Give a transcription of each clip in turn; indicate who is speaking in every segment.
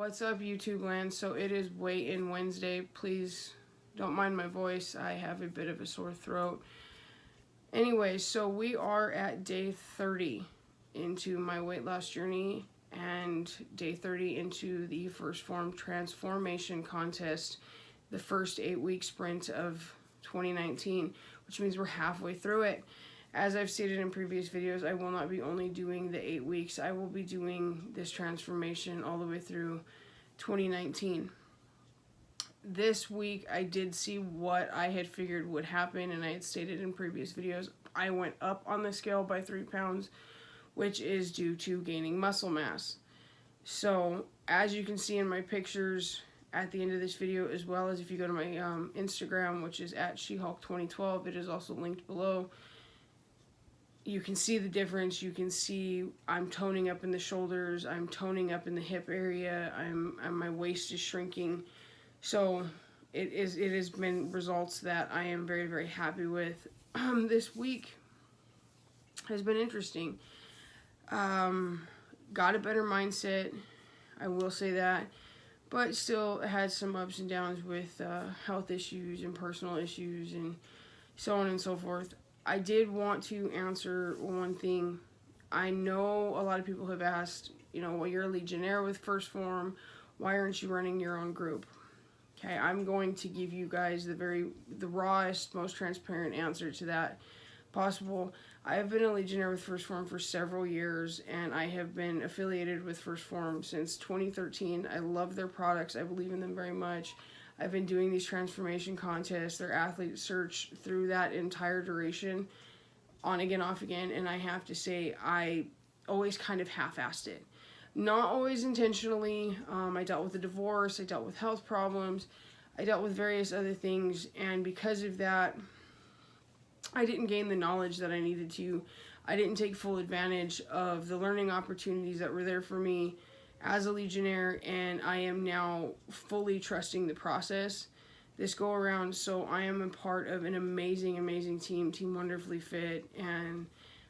Speaker 1: What's up, YouTube land? So it is weigh-in Wednesday. Please don't mind my voice. I have a bit of a sore throat. Anyway, so we are at day 30 into my weight loss journey and day 30 into the Phorm transformation contest, the first 8-week sprint of 2019, which means we're halfway through it. As I've stated in previous videos, I will not be only doing the 8 weeks. I will be doing this transformation all the way through 2019. This week, I did see what I had figured would happen, and I had stated in previous videos. I went up on the scale by 3 pounds, which is due to gaining muscle mass. So, as you can see in my pictures at the end of this video, as well as if you go to my Instagram, which is at SheHulk2012, it is also linked below. You can see the difference. You can see I'm toning up in the shoulders. I'm toning up in the hip area. My waist is shrinking. So it has been results that I am very, very happy with. This week has been interesting. Got a better mindset, I will say that, but still had some ups and downs with health issues and personal issues and so on and so forth. I did want to answer one thing. I know a lot of people have asked, well, you're a Legionnaire with Phorm, why aren't you running your own group? Okay, I'm going to give you guys the rawest, most transparent answer to that possible. I have been a Legionnaire with Phorm for several years, and I have been affiliated with Phorm since 2013. I love their products. I believe in them very much. I've been doing these transformation contests, their athlete search through that entire duration, on again, off again, and I have to say I always kind of half-assed it. Not always intentionally. I dealt with a divorce, I dealt with health problems, I dealt with various other things, and because of that, I didn't gain the knowledge that I needed to. I didn't take full advantage of the learning opportunities that were there for me as a Legionnaire, and I am now fully trusting the process this go around. So I am a part of an amazing team, Team Wonderfully Fit, and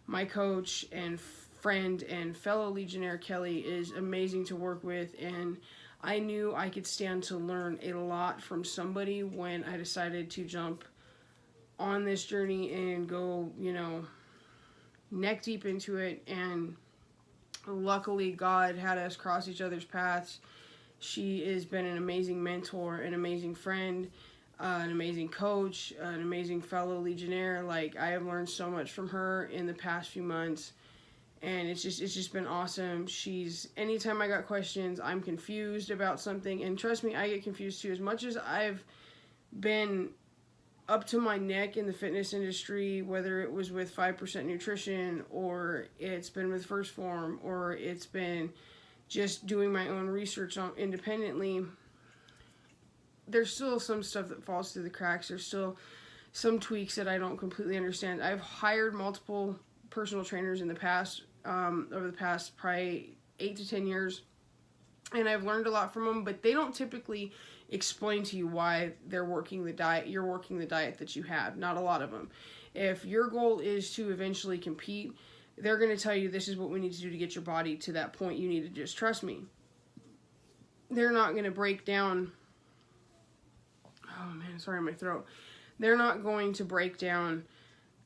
Speaker 1: my coach and friend and fellow Legionnaire Kelly is amazing to work with, and I knew I could stand to learn a lot from somebody when I decided to jump on this journey and go, neck deep into it. And luckily, God had us cross each other's paths. She has been an amazing mentor, an amazing friend, an amazing coach, an amazing fellow Legionnaire. Like, I have learned so much from her in the past few months, and it's just been awesome. Anytime I got questions, I'm confused about something, and trust me, I get confused too. As much as I've been up to my neck in the fitness industry, whether it was with 5% nutrition, or it's been with Phorm, or it's been just doing my own research on independently, there's still some stuff that falls through the cracks. There's still some tweaks that I don't completely understand. I've hired multiple personal trainers in the past, over the past probably 8 to 10 years, and I've learned a lot from them, but they don't typically explain to you why they're working the diet. You're working the diet that you have. Not a lot of them. If your goal is to eventually compete, they're going to tell you this is what we need to do to get your body to that point. You need to just trust me. They're not going to break down. Oh man, sorry, my throat. They're not going to break down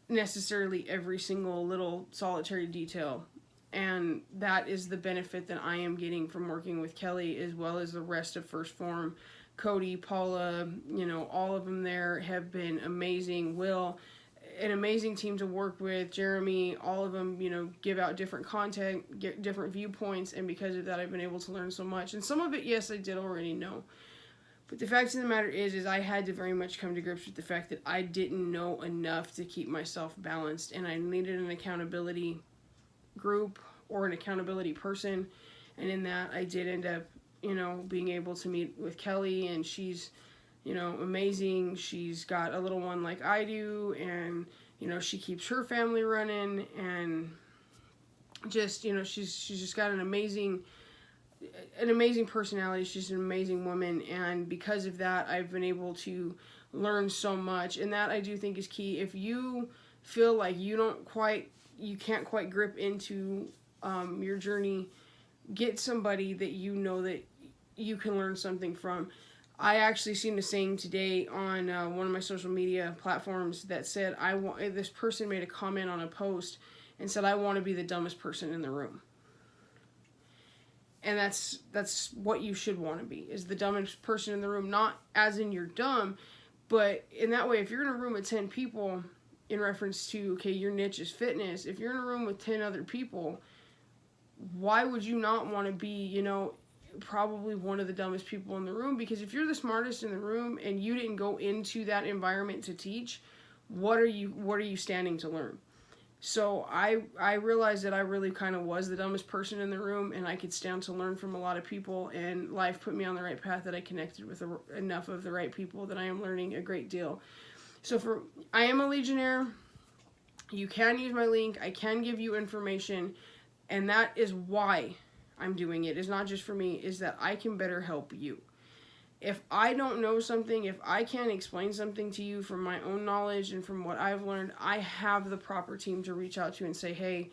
Speaker 1: necessarily every single little solitary detail. And that is the benefit that I am getting from working with Kelly, as well as the rest of Phorm. Cody, Paula, all of them there have been amazing. Will, an amazing team to work with. Jeremy, all of them, give out different content, get different viewpoints, and because of that, I've been able to learn so much. And some of it, yes, I did already know. But the fact of the matter is I had to very much come to grips with the fact that I didn't know enough to keep myself balanced, and I needed an accountability group or an accountability person. And in that, I did end up being able to meet with Kelly, and she's, amazing. She's got a little one like I do, and, she keeps her family running, and just, she's just got an amazing personality. She's an amazing woman, and because of that, I've been able to learn so much, and that I do think is key. If you feel like you can't quite grip into your journey, get somebody that you can learn something from. I actually seen a saying today on one of my social media platforms that said, this person made a comment on a post and said, I want to be the dumbest person in the room. And that's what you should want to be, is the dumbest person in the room, not as in you're dumb, but in that way, if you're in a room with 10 people, in reference to, okay, your niche is fitness, if you're in a room with 10 other people, why would you not want to be, you know, probably one of the dumbest people in the room? Because if you're the smartest in the room and you didn't go into that environment to teach, what are you standing to learn? So I realized that I really kind of was the dumbest person in the room, and I could stand to learn from a lot of people, and life put me on the right path, that I connected with enough of the right people that I am learning a great deal. So I am a Legionnaire. You can use my link. I can give you information, and that is why I'm doing it. It's not just for me, is that I can better help you. If I don't know something, if I can't explain something to you from my own knowledge and from what I've learned, I have the proper team to reach out to and say, hey,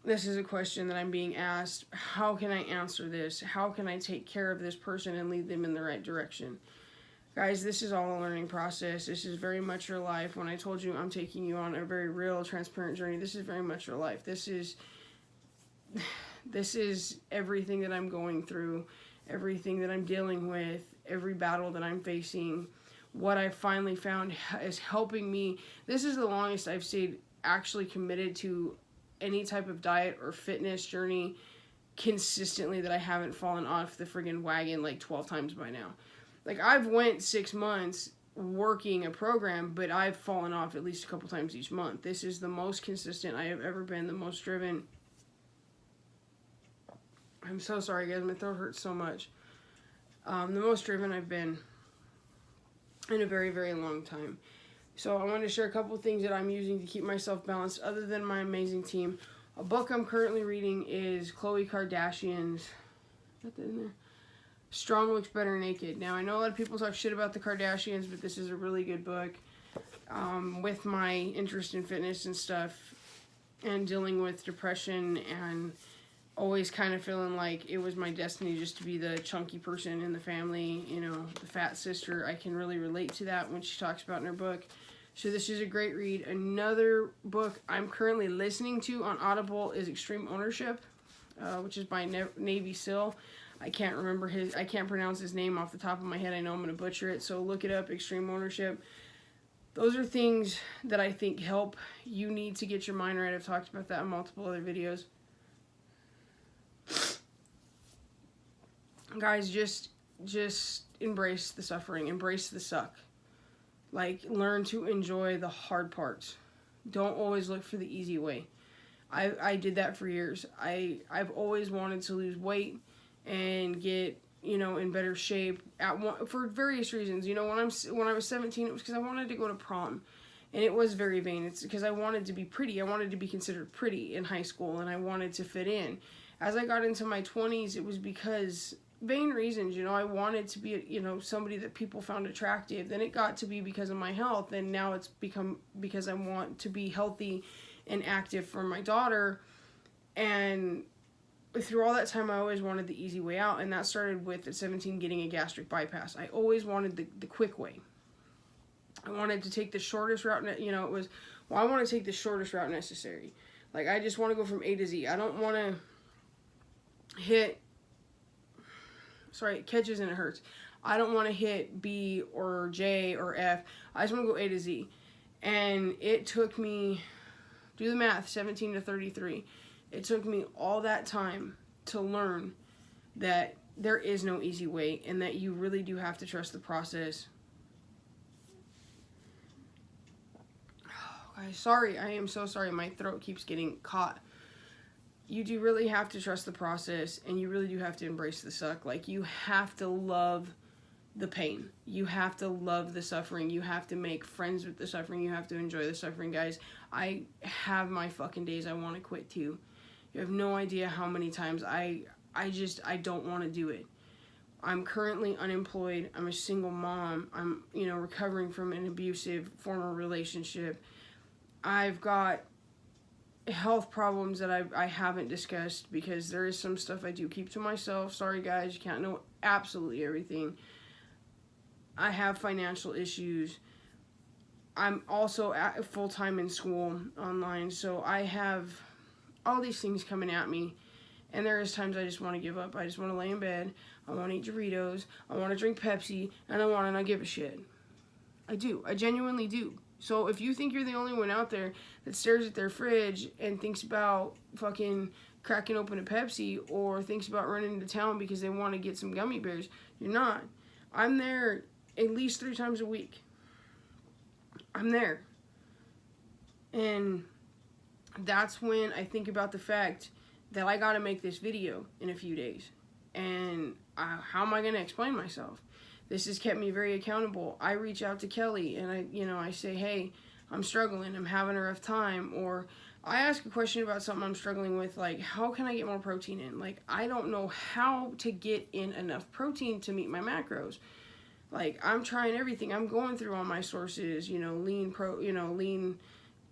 Speaker 1: this is a question that I'm being asked. How can I answer this? How can I take care of this person and lead them in the right direction? Guys, this is all a learning process. This is very much your life. When I told you I'm taking you on a very real, transparent journey, this is very much your life. This is everything that I'm going through, everything that I'm dealing with, every battle that I'm facing. What I finally found is helping me. This is the longest I've stayed actually committed to any type of diet or fitness journey consistently, that I haven't fallen off the friggin' wagon like 12 times by now. Like, I've went 6 months working a program, but I've fallen off at least a couple times each month. This is the most consistent I have ever been, the most driven. I'm so sorry, guys. My throat hurts so much. The most driven I've been in a very, very long time. So I want to share a couple of things that I'm using to keep myself balanced other than my amazing team. A book I'm currently reading is Khloe Kardashian's, got that in there? Strong Looks Better Naked. Now, I know a lot of people talk shit about the Kardashians, but this is a really good book. With my interest in fitness and stuff, and dealing with depression, and always kind of feeling like it was my destiny just to be the chunky person in the family, you know, the fat sister. I can really relate to that when she talks about in her book. So this is a great read. Another book I'm currently listening to on Audible is Extreme Ownership, which is by Navy SEAL. I can't pronounce his name off the top of my head. I know I'm going to butcher it, so look it up, Extreme Ownership. Those are things that I think help. You need to get your mind right. I've talked about that in multiple other videos. Guys, just embrace the suffering, embrace the suck. Like, learn to enjoy the hard parts. Don't always look for the easy way. I did that for years. I've always wanted to lose weight and get, you know, in better shape for various reasons. You know, when I was 17, it was because I wanted to go to prom. And it was very vain. It's because I wanted to be pretty. I wanted to be considered pretty in high school, and I wanted to fit in. As I got into my 20s, it was because vain reasons, you know, I wanted to be, you know, somebody that people found attractive. Then it got to be because of my health, and now it's become because I want to be healthy and active for my daughter. And through all that time, I always wanted the easy way out, and that started with, at 17, getting a gastric bypass. I always wanted the quick way. I wanted to take the shortest route, you know, it was, well, I want to take the shortest route necessary. Like, I just want to go from A to Z. I don't want to hit, sorry, it catches and it hurts. I don't want to hit B or J or F. I just want to go A to Z. And it took me, do the math, 17 to 33. It took me all that time to learn that there is no easy way, and that you really do have to trust the process. Oh, guys, sorry. I am so sorry. My throat keeps getting caught. You do really have to trust the process, and you really do have to embrace the suck. Like, you have to love the pain. You have to love the suffering. You have to make friends with the suffering. You have to enjoy the suffering, guys. I have my fucking days I want to quit too. You have no idea how many times I don't want to do it. I'm currently unemployed. I'm a single mom. I'm, you know, recovering from an abusive former relationship. I've got health problems that I haven't discussed, because there is some stuff I do keep to myself. Sorry guys, you can't know absolutely everything. I have financial issues. I'm also full-time in school online, so I have all these things coming at me, and there is times I just want to give up. I just want to lay in bed, I want to eat Doritos, I want to drink Pepsi, and I want to not give a shit. I do. I genuinely do. So if you think you're the only one out there that stares at their fridge and thinks about fucking cracking open a Pepsi, or thinks about running into town because they want to get some gummy bears, you're not. I'm there at least 3 times a week. I'm there. And that's when I think about the fact that I gotta make this video in a few days. And how am I gonna explain myself? This has kept me very accountable. I reach out to Kelly and I say, hey, I'm struggling, I'm having a rough time. Or I ask a question about something I'm struggling with, like, how can I get more protein in? Like, I don't know how to get in enough protein to meet my macros. Like, I'm trying everything. I'm going through all my sources, lean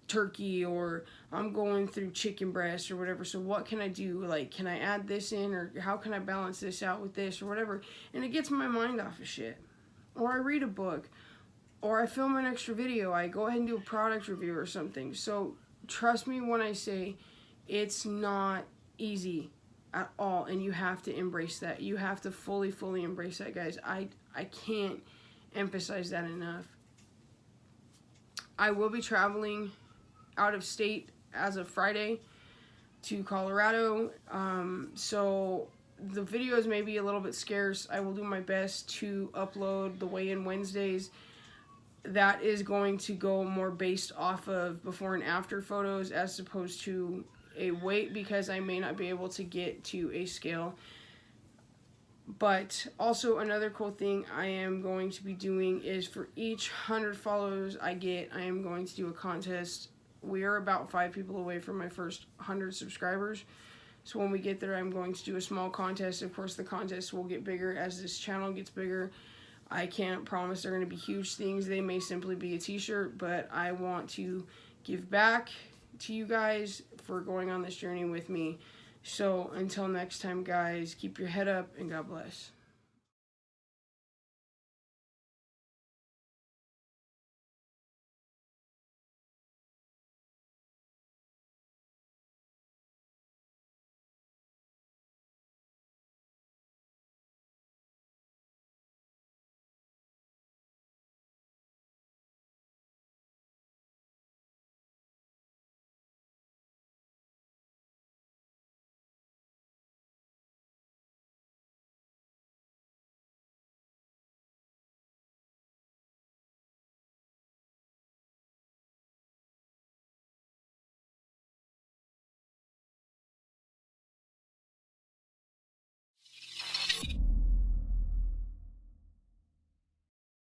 Speaker 1: turkey, or I'm going through chicken breast or whatever. So what can I do? Like, can I add this in, or how can I balance this out with this or whatever? And it gets my mind off of shit. Or I read a book, or I film an extra video. I go ahead and do a product review or something. So trust me when I say it's not easy at all, and you have to embrace that. You have to fully embrace that, guys. I can't emphasize that enough. I will be traveling out of state as of Friday to Colorado, so the videos may be a little bit scarce. I will do my best to upload the weigh-in Wednesdays. That is going to go more based off of before and after photos as opposed to a weight, because I may not be able to get to a scale. But also another cool thing I am going to be doing is, for each 100 follows I get, I am going to do a contest. We are about 5 people away from my first 100 subscribers. So when we get there, I'm going to do a small contest. Of course, the contest will get bigger as this channel gets bigger. I can't promise they're going to be huge things. They may simply be a t-shirt, but I want to give back to you guys for going on this journey with me. So until next time, guys, keep your head up and God bless.